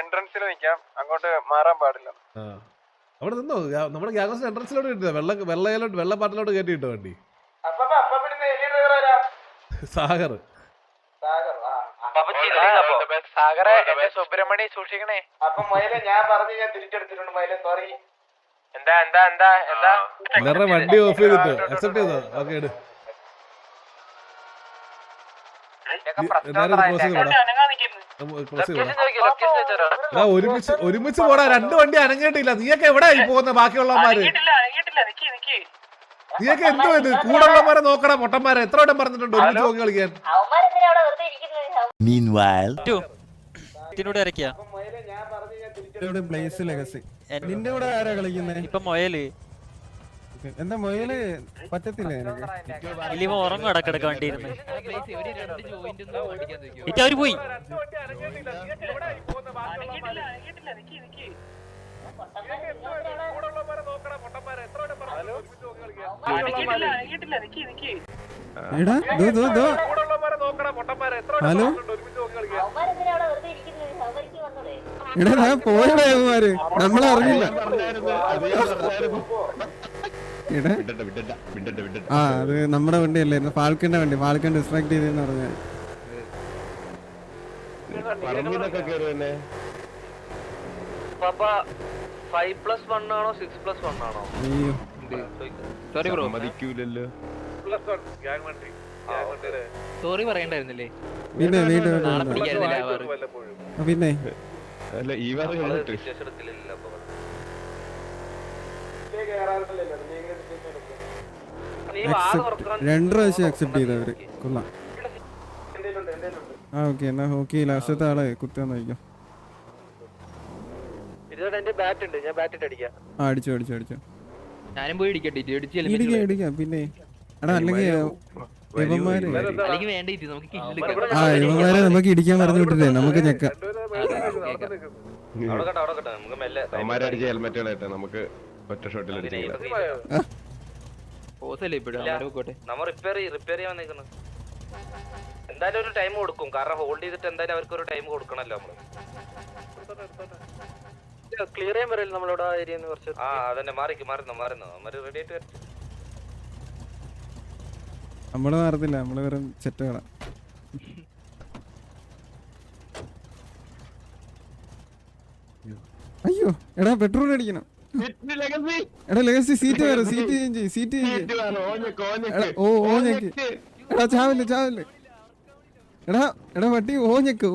എൻട്രൻസിൽ നിൽക്കാം, അങ്ങോട്ട് മാറാൻ പാടില്ല. അവിടെ നിന്നോ, നമ്മുടെ ഗ്യാങ്സിന്റെ എൻട്രൻസിലോട്ട് കിട്ടുക, വെള്ള പാട്ടിലോട്ട് കയറ്റി കിട്ടോ വണ്ടി. സാഗർ സുബ്രഹ്മണ്യ സൂക്ഷിക്കണേ. അപ്പൊ മയിലെ ഞാൻ പറഞ്ഞു, ഞാൻ തിരിച്ചെടുത്തിട്ടുണ്ട് മയിലെ, സോറി. എന്താ എന്താ എന്താ എന്താ എല്ലാവരുടെ വണ്ടി ഓഫ് ചെയ്തിട്ട് അക്സെപ്റ്റ് ചെയ്തോ? ഓക്കെ ഇട്. ഒരുമിച്ച് പോടാ, രണ്ട് വണ്ടി അനങ്ങിയിട്ടില്ല. നീയൊക്കെ എവിടെ പോകുന്ന ബാക്കിയുള്ളവന്മാര്? നീയൊക്കെ എന്തോ ഇത് കൂടുള്ളവന്മാരെ നോക്കടാ പൊട്ടന്മാരെ. എത്ര വട്ടം പറഞ്ഞിട്ടുണ്ട് ഒരുമിച്ച് നോക്കി കളിക്കാൻ? നിന്റെ കൂടെ ആരാ കളിക്കുന്നത്? ഇപ്പൊ മൊയല് എന്താ മൊയല് പറ്റത്തില്ല എനിക്ക്. ഉറങ്ങും ഇടക്കിടക്ക് വണ്ടി ഇരുന്ന്. അവര് പോയി. എടാ ഹലോ എടാ പോയവന്മാര്, നമ്മളറിഞ്ഞില്ല. ആ അത് നമ്മുടെ വണ്ടി അല്ലായിരുന്നു, ഫാൽക്കന്റെ വണ്ടി. ഫാൽക്കൻ ഡിസ്ട്രാക്ട് ചെയ്തെന്ന് പറഞ്ഞ. സോറി പറയണ്ടായിരുന്നില്ലേ? പിന്നെ പിന്നെ രണ്ടു പ്രാവശ്യം അക്സെപ്റ്റ് ചെയ്തവര്. കൊള്ളാം. ആ ഓക്കെ, എന്നാ ഓക്കെ. ലാസ്റ്റത്തെ ആളെ കുത്താന്ന് ചോദിക്കാം. അടിച്ചോ അടിച്ചോ അടിച്ചോ. ഞാനും പോയി ഇടിക്കാം. പിന്നെ എടാ അല്ലെങ്കിൽ ഇവന്മാരെ നമുക്ക് ഇടിക്കാൻ പറഞ്ഞു വിട്ടില്ലേ, നമുക്ക് ഞെക്കാം. നമുക്ക് ഒറ്റ ഷോട്ടിൽ എന്തായാലും ഒരു ടൈം കൊടുക്കും, കാരണം ഹോൾഡ് ചെയ്തിട്ട് എന്തായാലും അവർക്ക് ഒരു ടൈം കൊടുക്കണല്ലോ നമ്മള്. ക്ലിയർ ചെയ്യാൻ പറയല്ലോ നമ്മളിവിടെ ഏരിയ കുറച്ച്. ആ അതന്നെ, മാറുന്നു റെഡി ആയിട്ട് വരട്ടെ. നമ്മള് മാറത്തില്ല, നമ്മള് വെറും ചെറ്റുകളാ. അയ്യോ എടാ പെട്രോൾ അടിക്കണം. എടാ ലെഗസി സീറ്റ് വേറെ, സീറ്റ് ഓഞ്ഞക്ക്. എടാ ചാവല്ലേ. എടാ വട്ടി ഓഞ്ഞക്ക്.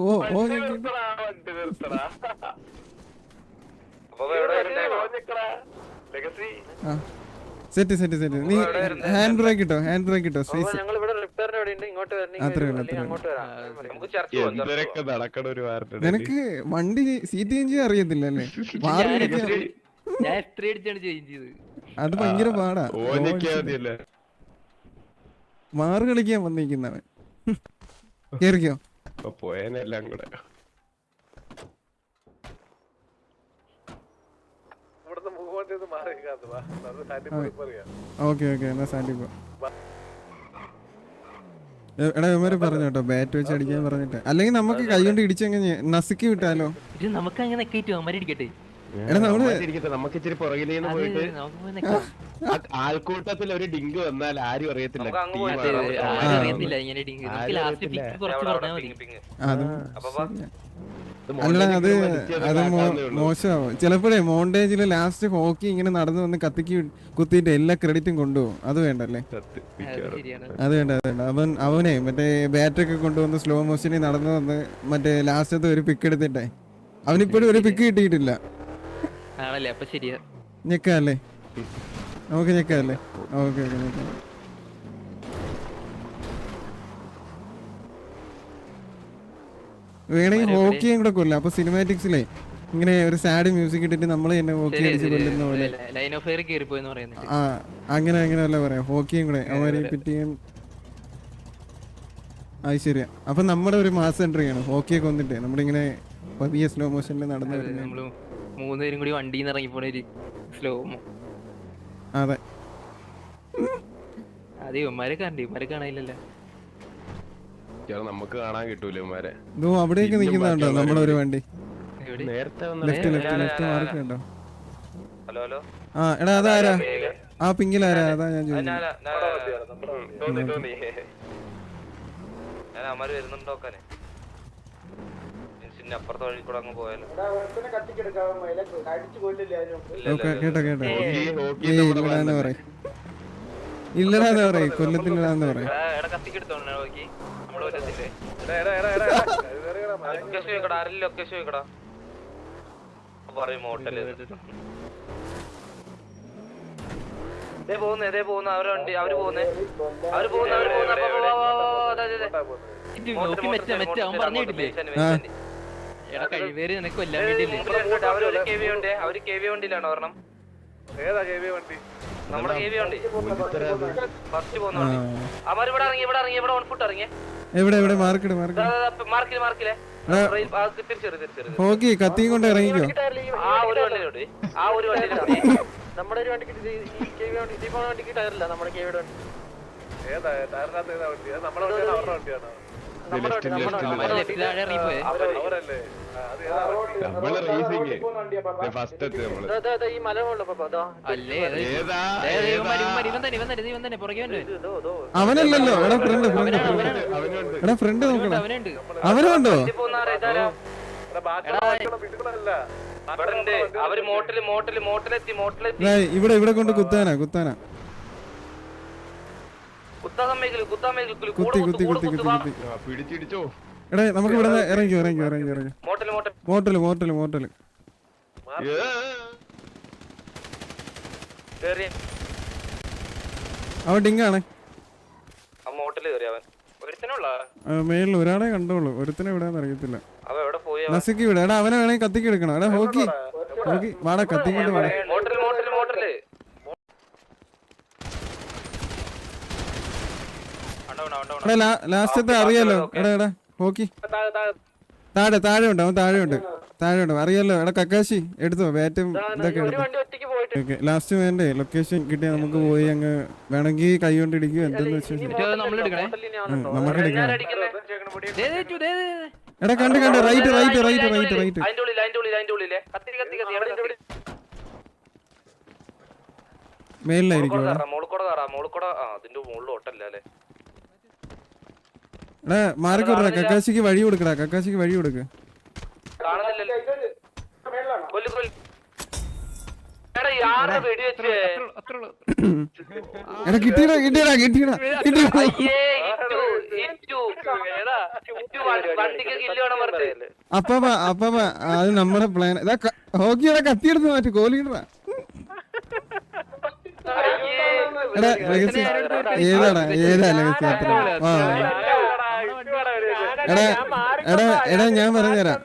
സെറ്റ് നീ ഹാൻഡ് ബ്രേക്ക് ഇട്ടോ. നിനക്ക് വണ്ടി സീറ്റ് ചേഞ്ച് അറിയത്തില്ലല്ലേ? അത് ഭയങ്കര പാടാ. മാറ് കളിക്കാൻ വന്നിരിക്കുന്നവൻ. കേറിക്കോ. പോയനെല്ലാം കൂടെ ഓക്കെ എന്നാ സാൻഡി പോ. എടാ ഇവന്മാര് പറഞ്ഞു കേട്ടോ, ബാറ്റ് വെച്ച് അടിക്കാൻ പറഞ്ഞിട്ട്. അല്ലെങ്കിൽ നമുക്ക് കൈ കൊണ്ട് ഇടിച്ചെങ്ങനെ നസുക്കി വിട്ടാലോ? നമുക്ക് അങ്ങനെ ഇടിക്കട്ടെ. എടാ നമുക്ക് ഇച്ചിരി പുറകിലേന്ന് പോയിട്ട് ആൾക്കൂട്ടത്തിൽ ഒരു ഡിങ്ക് വന്നാൽ ആരും അറിയത്തില്ല. അല്ല അത് മോശമാവും ചിലപ്പോഴേ. മോണ്ടേജില് ലാസ്റ്റ് ഹോക്കി ഇങ്ങനെ നടന്നു വന്ന് കുത്തിയിട്ട് എല്ലാ ക്രെഡിറ്റും കൊണ്ടുപോകും. അത് വേണ്ടല്ലേ? അത് വേണ്ട. അവനെ മറ്റേ ബാറ്റൊക്കെ കൊണ്ടുവന്ന് സ്ലോ മോഷനിൽ നടന്നു വന്ന് മറ്റേ ലാസ്റ്റത്തെ ഒരു പിക്ക് എടുത്തിട്ടേ അവനിപ്പോഴും ഒരു പിക്ക് കിട്ടിയിട്ടില്ല. ഞെക്കല്ലേ? നമുക്ക് ഞെക്കല്ലേ? ഓക്കെ വേണമെങ്കിൽ ഹോക്കിയും കൂടെ കൊല്ലാം. അപ്പൊ സിനിമാറ്റിക്സിലെ ഇങ്ങനെ ഒരു സാഡ് മ്യൂസിക് ഇട്ടിട്ട് നമ്മൾ തന്നെ ഹോക്കി അടിച്ച് കൊല്ലുന്ന പോലെ. ആ അങ്ങനെ അല്ല പറയാം. ഹോക്കിയും കൂടെ അവരെ പിറ്റിയും. അത് ശരിയാ. അപ്പൊ നമ്മുടെ ഒരു മാസ് എൻട്രിയാണ് ഹോക്കിയെ കൊന്നിട്ട് നമ്മളിങ്ങനെ പതിയെ സ്ലോ മോഷനിൽ നടന്നു വരുന്നത്. നമ്മള് മൂന്നുപേരും കൂടി വണ്ടിയിൽ നിന്ന് ഇറങ്ങിപ്പോണ ഒരു സ്ലോ. അതെ അത് ഇവന്മാരെ കാണാനില്ലല്ലോ. നമുക്ക് കാണാൻ കിട്ടൂല ഇവന്മാരെ. ഇതോ അവിടെയൊക്കെ നിൽക്കുന്നുണ്ടോ നമ്മുടെ ഒരു വണ്ടി? നേരത്തെ ലെഫ്റ്റ് മാർക്കുണ്ടോ? Hello hello. ആ എടാ അതാരാ? ആ പിങ്കിലാരാ? അതാ ഞാൻ ചോദിച്ചു. ഞാൻ അമ്മര് വരുന്നുണ്ടോക്കാനെ അപ്പുറത്തെ വഴി കൂടെ അങ്ങ് പോയാലോ. കേട്ടോ ഇല്ലടാന്ന് പറയും, ഇല്ലടാന്ന് പറയും, കൊല്ലത്തില്ലടാന്ന് പറയും. പറയും ഹോട്ടല് പോകുന്നു അവര് വണ്ടി അവര് പോകുന്നേ അവൻ പറഞ്ഞിട്ടില്ലേ എടാ കഴിവേര് നിനക്ക് കൊല്ലാൻ വേണ്ടിയില്ലേ? അവര് കെ വി വണ്ടിയിലാണ് ഒരെണ്ണം. ഏതാ കെ വി വണ്ടി? നമ്മുടെ കെ വി വണ്ടി ഫസ്റ്റ് പോകുന്ന വണ്ടി. അവരിവിടെ ഇറങ്ങി ഇവിടെ ഓൺ ഫുട്ട് ഇറങ്ങിയേ. എവിടെ മാർക്കിട് മാർക്കിലെ ഓക്കെ കത്തിയും കൊണ്ട് ഇറങ്ങിക്കോ. ആ ഒരു വണ്ടിയിലോട്ട് നമ്മുടെ ഒരു വണ്ടിക്ക് വണ്ടിക്ക് ടയറില്ല. നമ്മുടെ കെ വിയുടെ വണ്ടി ഫസ്റ്റ് എത്തി നമ്മള്. ഈ മല അവനല്ലല്ലോ എടാ ഫ്രണ്ട് നോക്കണം. അവനുണ്ടോ? അവര് മോട്ടിലെത്തി ഇവിടെ കൊണ്ട് കുത്താനാ കുത്തി പിടിച്ചിടിച്ചോ. എടാ നമുക്ക് ഇവിടെ ഇറങ്ങിക്കോ. മോട്ടല് അവൻ ഡിങ്ങാണ്. മേളിൽ ഒരാളെ കണ്ടോളൂ, ഒരുത്തനെ വിടാന്ന് അറിയത്തില്ല. നസിക്ക് വിട. എടാ അവനെ വേണമെങ്കിൽ കത്തിക്ക് എടുക്കണം. എടാ ഹോക്കി വാടാ കത്തിക്കൊണ്ട് വാടാ. എടാ ലാസ്റ്റത്തെ അറിയാലോ. എടാ ഹോക്കി താഴെ ഉണ്ട്, അവൻ താഴെ ഉണ്ട് അറിയാലോ. എടാ കക്കാശി എടുത്തോ ബാറ്റും ഇതൊക്കെ എടുത്തോ. ലാസ്റ്റ് വേണ്ടേ ലൊക്കേഷൻ കിട്ടിയാ നമുക്ക് പോയി അങ്ങ് വേണമെങ്കിൽ കൈ കൊണ്ട് ഇടിക്കുക എന്തെന്ന് വെച്ചാൽ നമുക്ക് എടുക്കണം. എടാ കണ്ട് റൈറ്റ് മേലിലായിരിക്കും. എടാ മാറിക്കൊടുക്കടാ, കക്കാശിക്ക് വഴി കൊടുക്കടാ. എടാ കിട്ടിയടാ. അപ്പ അത് നമ്മുടെ പ്ലാൻ. ഹോക്കിയുടെ കത്തിയെടുത്ത് മാറ്റി കോലിടാ. എടാ ലഗസി ഏതാ ലഗസി അത്ര. എടാ ഞാൻ പറഞ്ഞുതരാം.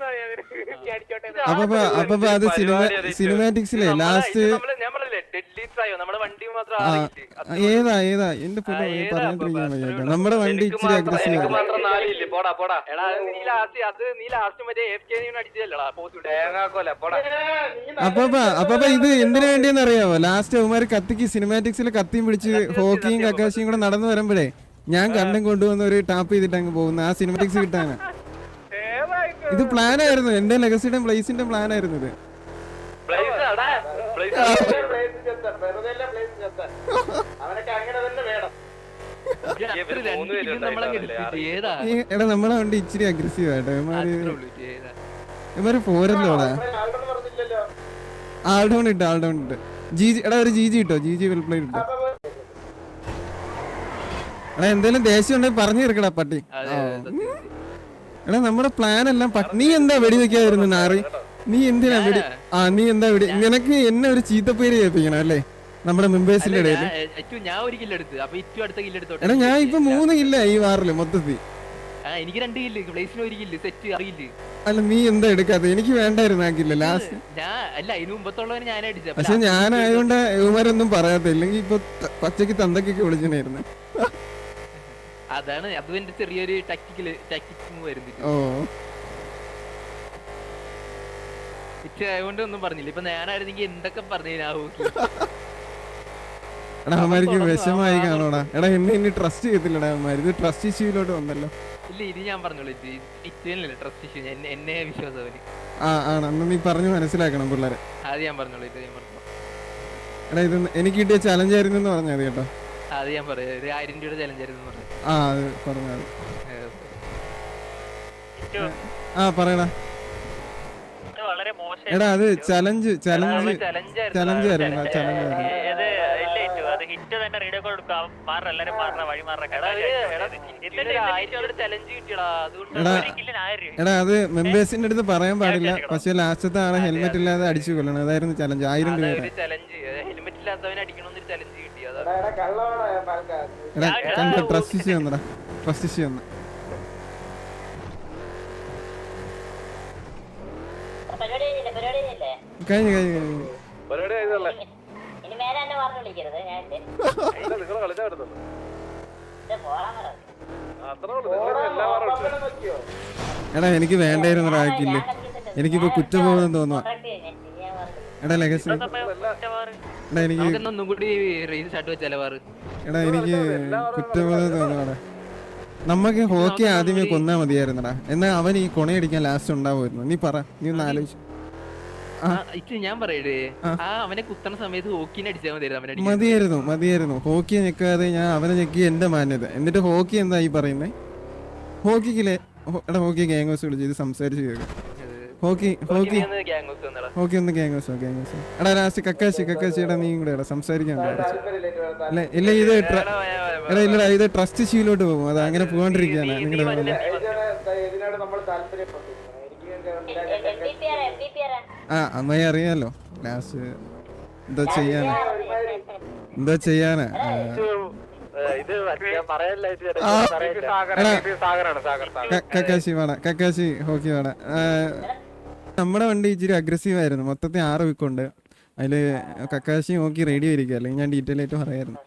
അപ്പൊ അത് സിനിമാറ്റിക്സിലെ ലാസ്റ്റ് ഏതാ എന്റെ പറഞ്ഞിട്ടിരിക്കാൻ വയ്യ. നമ്മുടെ വണ്ടി ഇച്ചിരി അഗ്രസീവ്. അപ്പൊ ഇത് എന്തിനു വേണ്ടിയെന്ന് അറിയാവോ? ലാസ്റ്റ് അവന്മാര് കത്തിക്ക് സിനിമാറ്റിക്സിൽ കത്തിയും പിടിച്ച് ഹോക്കിയും കക്കാശിയും കൂടെ നടന്നു വരുമ്പോഴേ ഞാൻ കണ്ണും കൊണ്ടുവന്ന് ഒരു ടാപ്പ് ചെയ്തിട്ട് അങ്ങ് പോകുന്നു ആ സിനിമാറ്റിക്സ് കിട്ടാന്. ഇത് പ്ലാനായിരുന്നു, എന്റെ ലെഗസിയുടെ പ്ലേസിന്റെ പ്ലാനായിരുന്നു ഇത്. എടാ നമ്മളെ വണ്ടി ഇച്ചിരി അഗ്രസീവ് ആയിട്ടോ. ഇവര് പോരല്ലോടാ. ആൾഡൗൺ ഇട്ട് എടാ ഒരു ജി ഇട്ടോ. വെൽ പ്ലേഡ് ഇട്ടോ. എടാ എന്തേലും ദേഷ്യം ഉണ്ടെങ്കിൽ പറഞ്ഞു തീർക്കടാ പട്ടി. എടാ നമ്മുടെ പ്ലാൻ എല്ലാം നീ എന്താ വെടി വെക്കാതിരുന്നു നാറി? നീ എന്തിനാ വെടി നിനക്ക് എന്നെ ഒരു ചീത്തപ്പേര് കേൾപ്പിക്കണം അല്ലേ നമ്മുടെ മെമ്പേഴ്സിന്റെ ഇടയിൽ? എടാ ഞാൻ ഇപ്പൊ 3 കില്ല ഈ വാറില് മൊത്തത്തിൽ. അല്ല നീ എന്താ എടുക്കാത്ത? എനിക്ക് വേണ്ടായിരുന്നു ആക്കില്ല ലാസ്റ്റ്. പക്ഷെ ഞാനായതുകൊണ്ട് ഇവന്മാരൊന്നും പറയാത്ത, ഇല്ലെങ്കിൽ ഇപ്പൊ പച്ചക്ക് തന്തക്കൊക്കെ വിളിച്ചനായിരുന്നു. അതാണ് അതിന്റെ ചെറിയൊരു ടാക്ടിക്സ് വരുന്നത്. ഓ ഇറ്റ് ആയതുകൊണ്ട് ഒന്നും പറഞ്ഞില്ല. ഇപ്പൊ ഞാനായിരുന്നെങ്കിൽ എന്തൊക്കെ പറഞ്ഞു ആ ഹോക്കി. എടാ അവന്മാർക്ക് വിഷമായി കാണോടാ. എടാ എന്നെ ട്രസ്റ്റ് ചെയ്യത്തില്ലടാ അവന്മാർ. ഇത് ട്രസ്റ്റ് ഇഷ്യൂലോട്ട് വന്നല്ലോ. ഇല്ല ഇത് ഞാൻ പറഞ്ഞോളൂ. ഇറ്റല്ലേ ട്രസ്റ്റ് ഇഷ്യൂ. എന്നെ വിശ്വാസം അവന്. ആണ് അന്ന് നീ പറഞ്ഞു മനസ്സിലാക്കണം പിള്ളേരെ. അത് ഞാൻ പറഞ്ഞോളൂ. ഇത് ഞാൻ പറഞ്ഞു. എടാ ഇത് എനിക്ക് കിട്ടിയ ചലഞ്ച് ആയിരുന്നു എന്ന് പറഞ്ഞാൽ മതി കേട്ടോ. അത് ഞാൻ പറയാം. ഒരു 1000 രൂപയുടെ ചലഞ്ച് ആയിരുന്നു പറഞ്ഞു. അത് പറഞ്ഞാൽ പറയടാ. വളരെ മോശം. എടാ അത് ചലഞ്ച് ആയിരുന്നു. ചലഞ്ച് ആയിരുന്നു. അത് ഹിറ്റ് തന്നെ റേഡിയോ കോൾ എടുക്കാം. എല്ലാരും വഴി എടാ അത് മെമ്പേഴ്സിന്റെ അടുത്ത് പറയാൻ പാടില്ല. പക്ഷെ ലാസ്റ്റത്തെ ആളെ ഹെൽമെറ്റ് ഇല്ലാതെ അടിച്ചു കൊല്ലണം. അതായിരുന്നു ചലഞ്ച്. 1000 രൂപ. ഹെൽമെറ്റ് ഇല്ലാത്തവനെ അടിക്കണമെന്നൊരു ചലഞ്ച് കിട്ടി. എടാ ട്രസ്റ്റ് ഇഷ്യൂ വന്നടാ. ട്രസ്റ്റ് ഇഷ്യൂ വന്ന കഴിഞ്ഞു. എടാ എനിക്ക് വേണ്ടായിരുന്നു റാക്കില്ല. എനിക്കിപ്പോ കുറ്റബോധം തോന്നുക. എടാ ലെഗസി എടാ എനിക്ക് എടാ എനിക്ക് കുറ്റബോധം തോന്നുവാടാ. നമ്മക്ക് ഹോക്കി ആദ്യമേ കൊന്നാ മതിയായിരുന്നടാ. എന്നാ അവൻ ഈ കൊണയടിക്കാൻ ലാസ്റ്റ് ഉണ്ടാവുമായിരുന്നു. നീ പറ, നീ ഒന്ന് ആലോചിച്ചു. ഞാൻ പറയടേ, അവനെ കുത്തണ സമയത്ത് ഹോക്കിനെ അടിച്ചാൽ മതിയായിരുന്നു. ഹോക്കി ഞെക്കാതെ ഞാൻ അവനെ ഞെക്കി എന്റെ മാന്യത. എന്നിട്ട് ഹോക്കി എന്താ ഈ പറയുന്നേ? ഹോക്കിക്കില്ലേ എടാ ഹോക്കി ഗാംഗോസ് വിളിച്ച് ഇത് സംസാരിച്ച് കേൾക്കാം. ഹോക്കി ഒന്ന് ഗാംഗോസോ. എടാ ലാസ്റ്റ് കക്കാശിയുടെ നീ കൂടെ എടാ സംസാരിക്കാൻ ഇല്ല ഇല്ലടാ ഇത് ട്രസ്റ്റ് ഇഷ്യൂലോട്ട് പോകും. അത് അങ്ങനെ പോകാണ്ടിരിക്കാനാ നിങ്ങളുടെ അമ്മായി അറിയാലോ. ലാസ്റ്റ് എന്തോ ചെയ്യാനാ കക്കാശി ഹോക്കി വേണ. നമ്മുടെ വണ്ടി ഇച്ചിരി അഗ്രസീവ് ആയിരുന്നു. മൊത്തത്തിൽ 6 വിക്കുണ്ട്. അതില് കക്കാശി ഹോക്കി റേഡിയോ ഇരിക്കുക. അല്ലെങ്കിൽ ഞാൻ ഡീറ്റെയിൽ ആയിട്ട് പറയായിരുന്നു.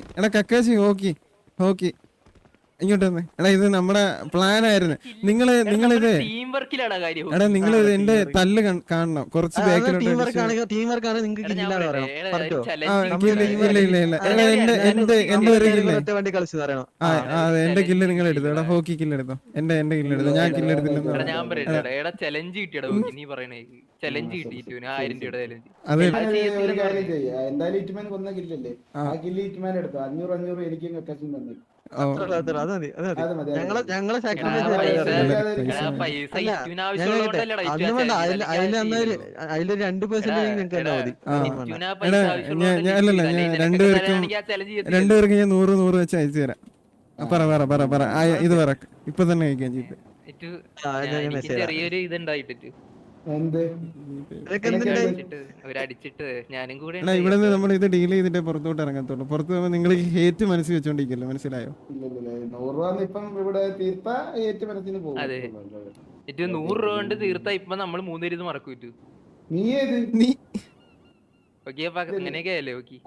എടാ കക്കാശി ഹോക്കി ഇങ്ങോട്ട് വന്നേ. എടാ ഇത് നമ്മുടെ പ്ലാൻ ആയിരുന്നു. നിങ്ങളിത് എടാ നിങ്ങളിത് എന്റെ തല്ല് കാണണം. കുറച്ച് ബാക്കിലോട്ട് ഇല്ല എന്റെ ഒരു കില്ല് എന്റെ കില്ല് നിങ്ങൾ എടുത്തോ. എടാ ഹോക്കി കില്ല് എടുത്തോ. എന്റെ കില്ല് എടുത്തോ. ഞാൻ കില്ല് എടുത്തില്ലെന്ന് രണ്ടുപേർക്ക് ഞാൻ 100 വെച്ച് അയച്ചു തരാം. പറ ഇത് പറ. ഇപ്പൊ തന്നെ കഴിക്കാൻ ചെയ്തിട്ട് ചെറിയൊരു ഇതുണ്ടായിട്ട് ഇവിടെ നിന്ന് നമ്മൾ ഇത് ഡീൽ ചെയ്തിട്ട് പുറത്തോട്ട് ഇറങ്ങത്തുള്ളൂ. പുറത്ത് പോകുമ്പോൾ നിങ്ങൾ ഹേറ്റ് മനസ്സിൽ വെച്ചോണ്ടിരിക്കല്ലോ. മനസ്സിലായോ? 100 രൂപ കൊണ്ട് തീർത്താ ഇപ്പൊ നമ്മള് 3 ഇത് മറക്കൂ. അങ്ങനെയൊക്കെ അല്ലേ ഓക്കി?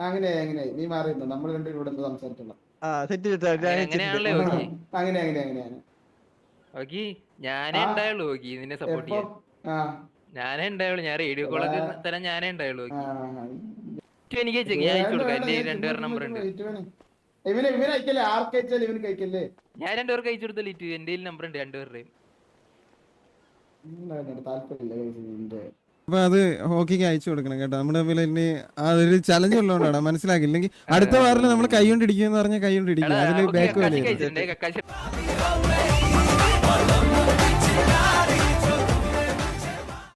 ഓക്കി ഞാനേ ഉണ്ടായുള്ളൂ ഓക്കി നിന്നെ സപ്പോർട്ട് ചെയ്യാൻ. ഞാനേ ഉണ്ടായുള്ളൂ. ഞാൻ റേഡിയോ കോളൊക്കെ തരാൻ ഞാനേ ഉണ്ടായുള്ളൂ. എനിക്ക് ഞാൻ അയച്ചു കൊടുക്കാം. എന്റെ 2 പേരുടെ നമ്പർ ഉണ്ട്. ഞാൻ 2 പേർക്ക് അയച്ചു കൊടുത്ത ലിറ്റ്. എന്റെ നമ്പർ ഉണ്ട് 2 പേരുടെയും. അപ്പൊ അത് ഹോക്കിക്ക് അയച്ചു കൊടുക്കണം കേട്ടോ. നമ്മുടെ തമ്മിൽ ഇനി അതൊരു ചലഞ്ച് ഉള്ളതുകൊണ്ടാണ്. മനസ്സിലാക്കില്ലെങ്കിൽ അടുത്ത വാറിൽ നമ്മൾ കൈ കൊണ്ട് ഇടിക്കുമെന്ന് പറഞ്ഞാൽ കൈ കൊണ്ട് ഇടിക്കും. അതില് ബാക്ക് പോലെ